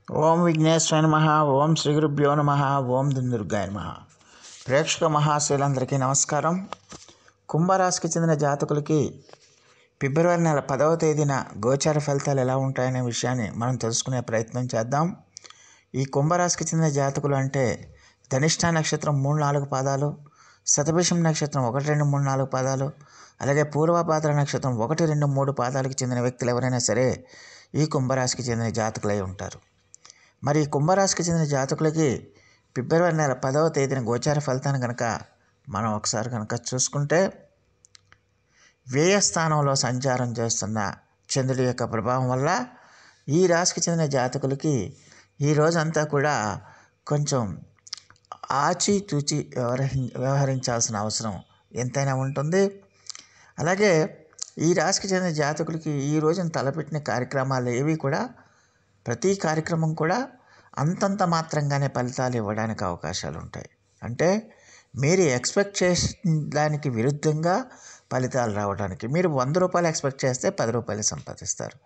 ఓం విఘ్నేశ్వరాయ నమః. ఓం శ్రీ గురుభ్యో నమః. ఓం దుర్గాయ నమః. ప్రేక్షక మహాశైలందరికీ నమస్కారం. కుంభరాశికి చెందిన జాతకులకి ఫిబ్రవరి నెల 10వ తేదీన గోచార ఫలితాలు ఎలా ఉంటాయనే విషయాన్ని మనం తెలుసుకునే ప్రయత్నం చేద్దాం. ఈ కుంభరాశికి చెందిన జాతకులు అంటే ధనిష్ఠ నక్షత్రం 3-4 పాదాలు, శతభిషం నక్షత్రం 1-2-3-4 పాదాలు, అలాగే పూర్వభాద్ర నక్షత్రం 1-2-3 పాదాలకు చెందిన వ్యక్తులు ఎవరైనా సరే ఈ కుంభరాశికి చెందిన జాతకులై ఉంటారు. మరి కుంభరాశికి చెందిన జాతకులకి ఫిబ్రవరి నెల 10వ తేదీన గోచార ఫలితాన్ని కనుక మనం ఒకసారి కనుక చూసుకుంటే, వ్యయ స్థానంలో సంచారం చేస్తున్న చంద్రుడి యొక్క ప్రభావం వల్ల ఈ రాశికి చెందిన జాతకులకి ఈ రోజంతా కూడా కొంచెం ఆచితూచి వ్యవహరించాల్సిన అవసరం ఎంతైనా ఉంటుంది. అలాగే ఈ రాశికి చెందిన జాతకులకి ఈ రోజున తలపెట్టిన కార్యక్రమాలు ఏవి కూడా, ప్రతి కార్యక్రమం కూడా అంతంత మాత్రంగానే ఫలితాలు ఇవ్వడానికి అవకాశాలు ఉంటాయి. అంటే మీరు ఎక్స్పెక్ట్ చేసిన దానికి విరుద్ధంగా ఫలితాలు రావడానికి, మీరు 100 రూపాయలు ఎక్స్పెక్ట్ చేస్తే 10 రూపాయలు సంపాదిస్తారు,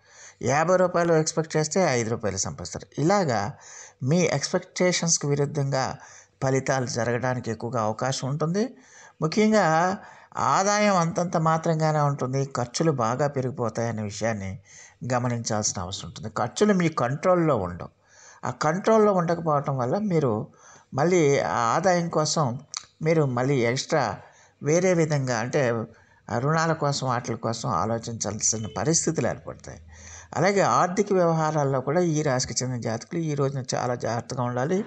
50 రూపాయలు ఎక్స్పెక్ట్ చేస్తే 5 రూపాయలు సంపాదిస్తారు. ఇలాగా మీ ఎక్స్పెక్టేషన్స్కి విరుద్ధంగా ఫలితాలు జరగడానికి ఎక్కువగా అవకాశం ఉంటుంది. ముఖ్యంగా ఆదాయం అంతంత మాత్రంగానే ఉంటుంది, ఖర్చులు బాగా పెరిగిపోతాయనే విషయాన్ని గమనించాల్సిన అవసరం ఉంటుంది. ఖర్చులు మీ కంట్రోల్లో ఉండవు. ఆ కంట్రోల్లో ఉండకపోవటం వల్ల మీరు మళ్ళీ ఆ ఆదాయం కోసం మీరు మళ్ళీ ఎక్స్ట్రా వేరే విధంగా, అంటే రుణాల కోసం వాటి కోసం ఆలోచించాల్సిన పరిస్థితులు ఏర్పడతాయి. అలాగే ఆర్థిక వ్యవహారాల్లో కూడా ఈ రాశికి చెందిన జాతకులు ఈ రోజున చాలా జాగ్రత్తగా ఉండాలి.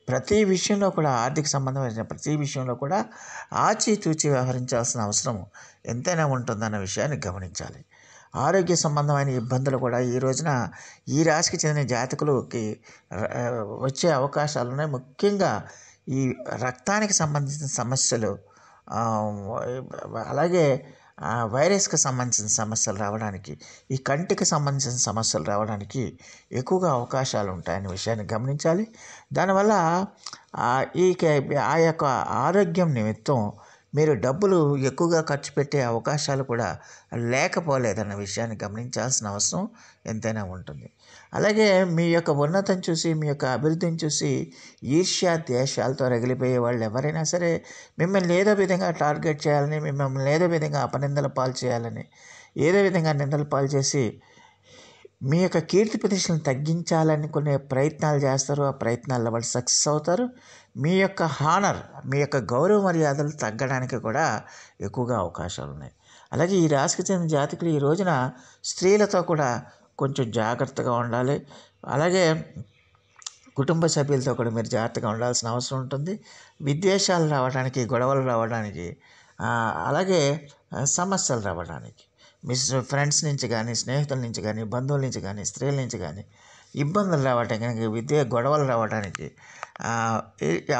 ప్రతి విషయంలో కూడా, ఆర్థిక సంబంధమైన ప్రతి విషయంలో కూడా ఆచితూచి వ్యవహరించాల్సిన అవసరం ఎంతైనా ఉంటుందన్న విషయాన్ని గమనించాలి. ఆరోగ్య సంబంధమైన ఇబ్బందులు కూడా ఈ రోజున ఈ రాశికి చెందిన జాతకులకి వచ్చే అవకాశాలు ఉన్నాయి. ముఖ్యంగా ఈ రక్తానికి సంబంధించిన సమస్యలు, అలాగే వైరస్కి సంబంధించిన సమస్యలు రావడానికి, ఈ కంటికి సంబంధించిన సమస్యలు రావడానికి ఎక్కువగా అవకాశాలు ఉంటాయనే విషయాన్ని గమనించాలి. దానివల్ల ఆ యొక్క ఆరోగ్యం నిమిత్తం మీరు డబ్బులు ఎక్కువగా ఖర్చు పెట్టే అవకాశాలు కూడా లేకపోలేదన్న విషయాన్ని గమనించాల్సిన అవసరం ఎంతైనా ఉంటుంది. అలాగే మీ యొక్క ఉన్నతం చూసి, మీ యొక్క అభివృద్ధిని చూసి ఈర్ష్య ద్వేషాలతో రగిలిపోయే వాళ్ళు ఎవరైనా సరే మిమ్మల్ని ఏదో విధంగా టార్గెట్ చేయాలని, మిమ్మల్ని ఏదో విధంగా అపనిందల పాలు చేయాలని, ఏదో విధంగా నిందల పాలు చేసి మీ యొక్క కీర్తి ప్రతిష్టలను తగ్గించాలనుకునే ప్రయత్నాలు చేస్తారు. ఆ ప్రయత్నాల్లో వాళ్ళు సక్సెస్ అవుతారు. మీ యొక్క హానర్, మీ యొక్క గౌరవ మర్యాదలు తగ్గడానికి కూడా ఎక్కువగా అవకాశాలు ఉన్నాయి. అలాగే ఈ రాశికి చెందిన జాతకులు ఈ రోజున స్త్రీలతో కూడా కొంచెం జాగ్రత్తగా ఉండాలి. అలాగే కుటుంబ సభ్యులతో కూడా మీరు జాగ్రత్తగా ఉండాల్సిన అవసరం ఉంటుంది. విద్వేషాలు రావడానికి, గొడవలు రావడానికి, అలాగే సమస్యలు రావడానికి, మీ ఫ్రెండ్స్ నుంచి కానీ, స్నేహితుల నుంచి కానీ, బంధువుల నుంచి కానీ, స్త్రీల నుంచి కానీ ఇబ్బందులు రావడానికి, గొడవలు రావడానికి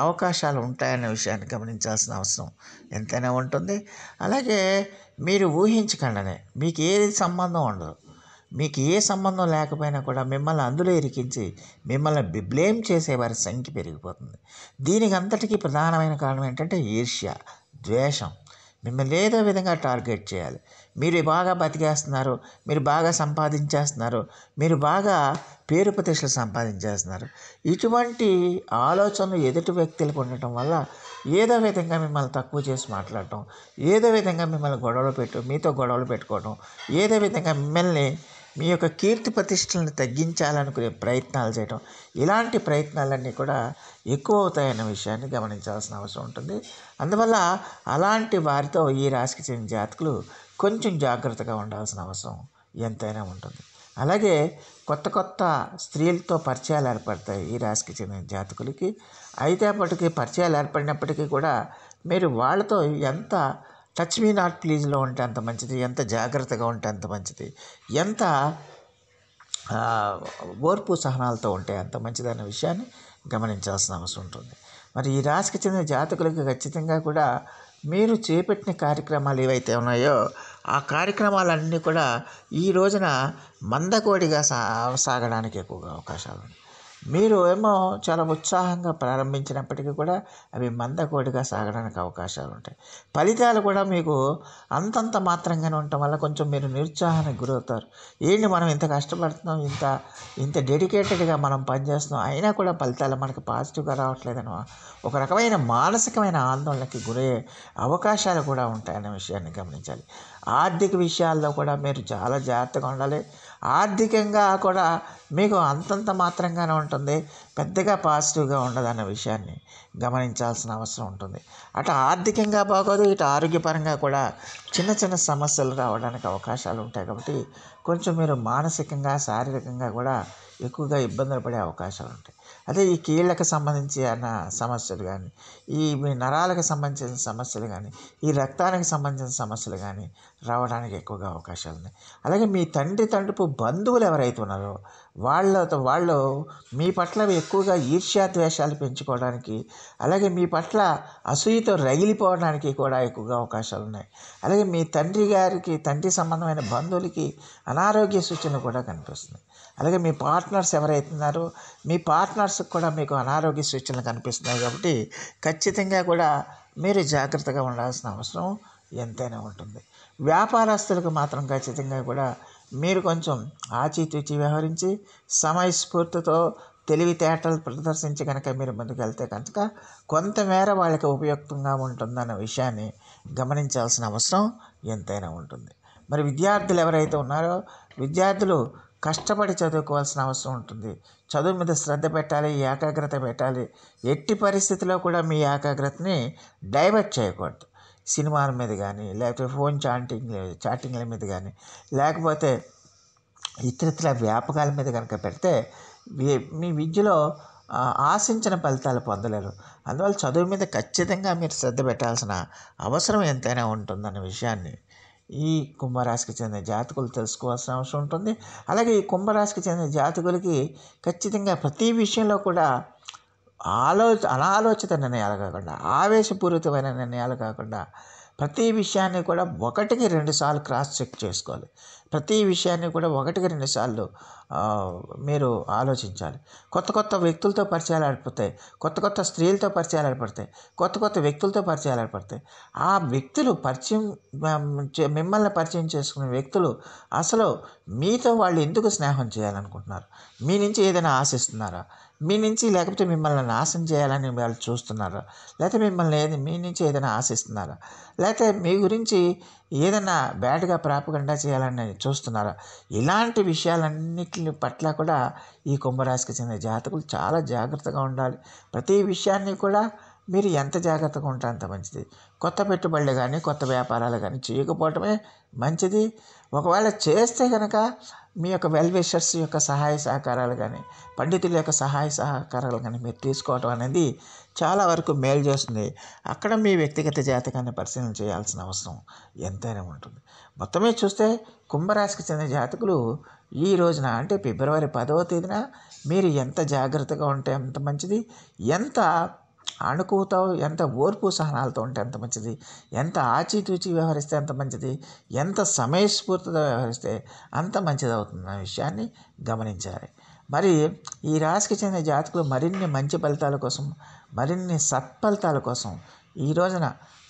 అవకాశాలు ఉంటాయనే విషయాన్ని గమనించాల్సిన అవసరం ఎంతైనా ఉంటుంది. అలాగే మీరు ఊహించకుండానే, మీకు ఏది సంబంధం ఉండదు, మీకు ఏ సంబంధం లేకపోయినా కూడా మిమ్మల్ని అందులో ఇరికించి మిమ్మల్ని బ్లేమ్ చేసేవారి సంఖ్య పెరిగిపోతుంది. దీనికి అంతటికీ ప్రధానమైన కారణం ఏంటంటే ఈర్ష్య, ద్వేషం. మిమ్మల్ని ఏదో విధంగా టార్గెట్ చేయాలి. మీరు బాగా బతికేస్తున్నారు, మీరు బాగా సంపాదించేస్తున్నారు, మీరు బాగా పేరు ప్రతిష్టలు సంపాదించేస్తున్నారు. ఇటువంటి ఆలోచనలు ఎదుటి వ్యక్తులకు ఉండటం వల్ల ఏదో విధంగా మిమ్మల్ని తక్కువ చేసి మాట్లాడటం, ఏదో విధంగా మిమ్మల్ని మీతో గొడవలు పెట్టుకోవడం, ఏదో విధంగా మిమ్మల్ని మీ యొక్క కీర్తి ప్రతిష్టలను తగ్గించాలనుకునే ప్రయత్నాలు చేయడం, ఇలాంటి ప్రయత్నాలన్నీ కూడా ఎక్కువ అవుతాయన్న విషయాన్ని గమనించాల్సిన అవసరం ఉంటుంది. అందువల్ల అలాంటి వారితో ఈ రాశికి చెందిన జాతకులు కొంచెం జాగ్రత్తగా ఉండాల్సిన అవసరం ఎంతైనా ఉంటుంది. అలాగే కొత్త స్త్రీలతో పరిచయాలు ఏర్పడతాయి ఈ రాశికి చెందిన జాతకులకి. అయితే అప్పటికి పరిచయాలు ఏర్పడినప్పటికీ కూడా మీరు వాళ్ళతో ఎంత టచ్ మీ నాట్ ప్లీజ్లో ఉంటే అంత మంచిది, ఎంత జాగ్రత్తగా ఉంటే అంత మంచిది, ఎంత ఓర్పు సహనాలతో ఉంటే అంత మంచిది అన్న విషయాన్ని గమనించాల్సిన అవసరం ఉంటుంది. మరి ఈ రాశికి చెందిన జాతకులకి ఖచ్చితంగా కూడా మీరు చేపట్టిన కార్యక్రమాలు ఏవైతే ఉన్నాయో ఆ కార్యక్రమాలన్నీ కూడా ఈ రోజున మందకోడిగా సాగడానికి ఎక్కువగా అవకాశాలు ఉన్నాయి. మీరు ఏమో చాలా ఉత్సాహంగా ప్రారంభించినప్పటికీ కూడా అవి మందకోడిగా సాగడానికి అవకాశాలు ఉంటాయి. ఫలితాలు కూడా మీకు అంతంత మాత్రంగానే ఉండటం వల్ల కొంచెం మీరు నిరుత్సాహానికి గురవుతారు. ఏంటి మనం ఇంత కష్టపడుతున్నాం, ఇంత డెడికేటెడ్గా మనం పనిచేస్తున్నాం, అయినా కూడా ఫలితాలు మనకి పాజిటివ్గా రావట్లేదని ఒక రకమైన మానసికమైన ఆందోళనకి గురయ్యే అవకాశాలు కూడా ఉంటాయనే విషయాన్ని గమనించాలి. ఆర్థిక విషయాల్లో కూడా మీరు చాలా జాగ్రత్తగా ఉండాలి. ఆర్థికంగా కూడా మీకు అంతంత మాత్రంగానే ఉంటుంది, పెద్దగా పాజిటివ్గా ఉండదన్న విషయాన్ని గమనించాల్సిన అవసరం ఉంటుంది. అటు ఆర్థికంగా బాగోదు, ఇటు ఆరోగ్యపరంగా కూడా చిన్న చిన్న సమస్యలు రావడానికి అవకాశాలు ఉంటాయి. కాబట్టి కొంచెం మీరు మానసికంగా శారీరకంగా కూడా ఎక్కువగా ఇబ్బందులు పడే అవకాశాలు ఉంటాయి. అదే ఈ కీళ్ళకు సంబంధించిన సమస్యలు కానీ, మీ నరాలకు సంబంధించిన సమస్యలు కానీ, ఈ రక్తానికి సంబంధించిన సమస్యలు కానీ రావడానికి ఎక్కువగా అవకాశాలు ఉన్నాయి. అలాగే మీ తండ్రిపు బంధువులు ఎవరైతే ఉన్నారో వాళ్ళు మీ పట్ల ఎక్కువగా ఈర్ష్యాద్వేషాలు పెంచుకోవడానికి, అలాగే మీ పట్ల అసూయతో రగిలిపోవడానికి కూడా ఎక్కువగా అవకాశాలు ఉన్నాయి. అలాగే మీ తండ్రి సంబంధమైన బంధువులకి అనారోగ్య సూచనలు కూడా కనిపిస్తున్నాయి. అలాగే మీ పార్ట్నర్స్ ఎవరైతే ఉన్నారో మీ పార్ట్నర్స్కి కూడా మీకు అనారోగ్య సూచనలు కనిపిస్తున్నాయి. కాబట్టి ఖచ్చితంగా కూడా మీరు జాగ్రత్తగా ఉండాల్సిన అవసరం ఎంతైనా ఉంటుంది. వ్యాపారస్తులకు మాత్రం ఖచ్చితంగా కూడా మీరు కొంచెం ఆచితూచి వ్యవహరించి సమయస్ఫూర్తితో తెలివితేటలు ప్రదర్శించి కనుక మీరు ముందుకెళ్తే కనుక కొంతమేర వాళ్ళకి ఉపయుక్తంగా ఉంటుందన్న విషయాన్ని గమనించాల్సిన అవసరం ఎంతైనా ఉంటుంది. మరి విద్యార్థులు ఎవరైతే ఉన్నారో విద్యార్థులు కష్టపడి చదువుకోవాల్సిన అవసరం ఉంటుంది. చదువు మీద శ్రద్ధ పెట్టాలి, ఏకాగ్రత పెట్టాలి. ఎట్టి పరిస్థితిలో కూడా మీ ఏకాగ్రతని డైవర్ట్ చేయకూడదు. సినిమాల మీద కానీ, లేకపోతే ఫోన్ చాటింగ్ల మీద కానీ, లేకపోతే ఇతరితర వ్యాపకాల మీద కనుక పెడితే మీ విద్యలో ఆశించిన ఫలితాలు పొందలేరు. అందువల్ల చదువు మీద ఖచ్చితంగా మీరు శ్రద్ధ పెట్టాల్సిన అవసరం ఎంతైనా ఉంటుందన్న విషయాన్ని ఈ కుంభరాశికి చెందిన జాతకులు తెలుసుకోవాల్సిన అవసరం ఉంటుంది. అలాగే ఈ కుంభరాశికి చెందిన జాతకులకి ఖచ్చితంగా ప్రతి విషయంలో కూడా అనాలోచిత నిర్ణయాలు కాకుండా, ఆవేశపూరితమైన నిర్ణయాలు కాకుండా ప్రతి విషయాన్ని కూడా 1కి 2 సార్లు క్రాస్ చెక్ చేసుకోవాలి. ప్రతి విషయాన్ని కూడా 1కి 2 సార్లు మీరు ఆలోచించాలి. కొత్త వ్యక్తులతో పరిచయాలు ఏర్పడతాయి, కొత్త స్త్రీలతో పరిచయాలు ఏర్పడతాయి, కొత్త వ్యక్తులతో పరిచయాలు ఏర్పడతాయి. ఆ వ్యక్తులు మిమ్మల్ని పరిచయం చేసుకునే వ్యక్తులు అసలు మీతో వాళ్ళు ఎందుకు స్నేహం చేయాలనుకుంటున్నారు? మీ నుంచి ఏదైనా ఆశిస్తున్నారా? మీ నుంచి లేకపోతే మిమ్మల్ని నాశనం చేయాలని వాళ్ళు చూస్తున్నారా? లేకపోతే మీ నుంచి ఏదైనా ఆశిస్తున్నారా? లేకపోతే మీ గురించి ఏదైనా బ్యాడ్గా ప్రాపగండా చేయాలని చూస్తున్నారా? ఇలాంటి విషయాలన్నిటి పట్ల కూడా ఈ కుంభరాశికి చెందిన జాతకులు చాలా జాగ్రత్తగా ఉండాలి. ప్రతి విషయాన్ని కూడా మీరు ఎంత జాగ్రత్తగా ఉంటే అంత మంచిది. కొత్త పెట్టుబడులు కానీ, కొత్త వ్యాపారాలు కానీ చేయకపోవటమే మంచిది. ఒకవేళ చేస్తే కనుక మీ యొక్క వెల్ విషర్స్ యొక్క సహాయ సహకారాలు కానీ, పండితుల యొక్క సహాయ సహకారాలు కానీ మీరు తీసుకోవటం అనేది చాలా వరకు మేలు చేస్తుంది. అక్కడ మీ వ్యక్తిగత జాతకాన్ని పరిశీలన చేయాల్సిన అవసరం ఎంతైనా ఉంటుంది. మొత్తమే చూస్తే కుంభరాశికి చెందిన జాతకులు ఈ రోజున అంటే ఫిబ్రవరి 10వ తేదీన మీరు ఎంత జాగ్రత్తగా ఉంటే అంత మంచిది, ఎంత అణుకువతో, ఎంత ఓర్పు సహనాలతో ఉంటే అంత మంచిది, ఎంత ఆచితూచి వ్యవహరిస్తే అంత మంచిది, ఎంత సమయస్ఫూర్తితో వ్యవహరిస్తే అంత మంచిది అవుతుందన్న విషయాన్ని గమనించాలి. మరి ఈ రాశికి చెందిన జాతకులు మరిన్ని మంచి ఫలితాల కోసం, మరిన్ని సత్ఫలితాల కోసం ఈ రోజున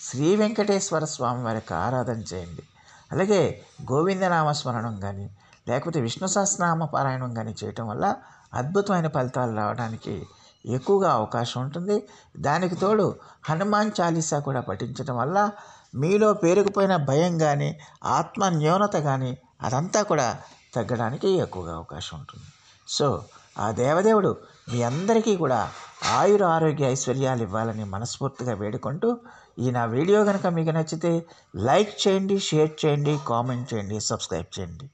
శ్రీ వెంకటేశ్వర స్వామి వారికి ఆరాధన చేయండి. అలాగే గోవిందనామస్మరణం కానీ, లేకపోతే విష్ణు సహస్రనామ పారాయణం కానీ చేయటం వల్ల అద్భుతమైన ఫలితాలు రావడానికి ఎక్కువగా అవకాశం ఉంటుంది. దానికి తోడు హనుమాన్ చాలీసా కూడా పఠించడం వల్ల మీలో పేరుకుపోయిన భయం కానీ, ఆత్మ న్యూనత కానీ అదంతా కూడా తగ్గడానికి ఎక్కువగా అవకాశం ఉంటుంది. సో ఆ దేవదేవుడు మీ అందరికీ కూడా ఆరోగ్య ఐశ్వర్యాలు ఇవ్వాలని మనస్ఫూర్తిగా వేడుకుంటూ ఈ నా వీడియో కనుక మీకు నచ్చితే లైక్ చేయండి, షేర్ చేయండి, కామెంట్ చేయండి, సబ్స్క్రైబ్ చేయండి.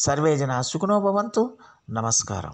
సర్వే జనా సుఖినో భవంతు. నమస్కారం.